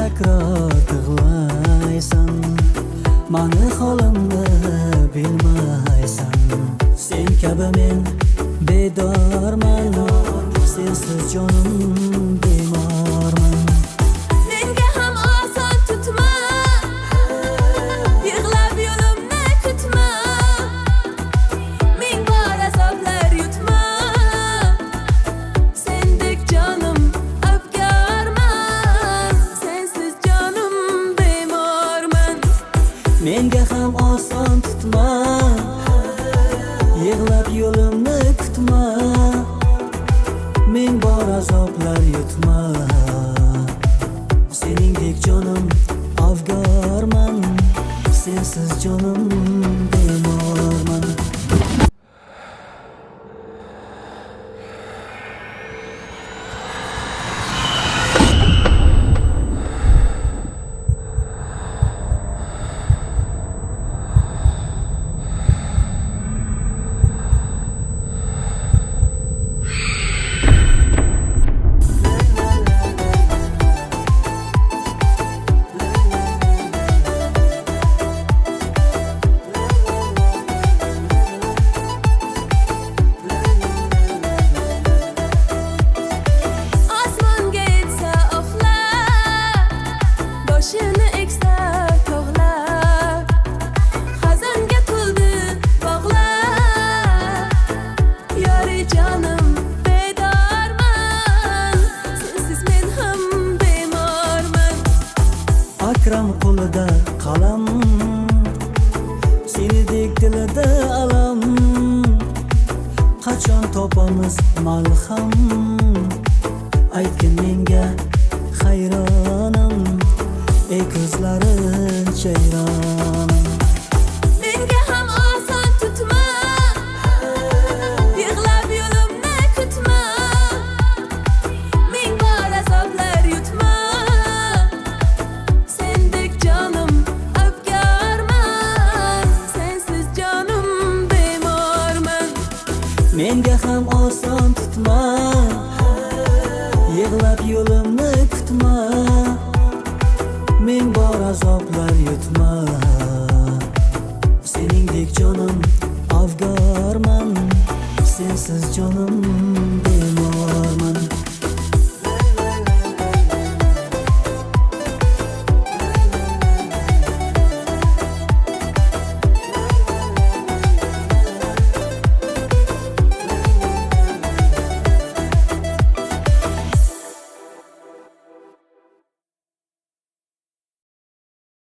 takror yig'laysan, mani holimni bilmaysan. Sen kabi men bedorman, sensiz jonim bemorman. Menga ham oson tutma, yig'lab yo'limni kutma. Ming bor azoblar yutma, sendek jonim afgorman, sensiz jonim bemorman. Menga ham oson tutma, yig'lab yo'limni kutma. Ming bor azoblar yutma, seningdek jonim afgorman, sensiz jonim bemorman. Osmonga yetsa oxlar, boshini eksa tog'lar, xazonga to'ldi bog'lar. Yori jonim bedorman, sensiz men ham bemorman. Akram qo'lida qalam, senidek dilida alam. Qachon topamiz malham, aytgin menga hayronam, ey ko'zlari jayron. Menga ham oson tutma, yig'lab yo'limni kutma. Ming bor azoblar yutma, sendek jonim afgorman, sensiz jonim bemorman. Menga ham oson tutma, yig'lab yo'limni kutma. Ming bor azoblar yutma, seningdek jonim afgorman, sensiz jonim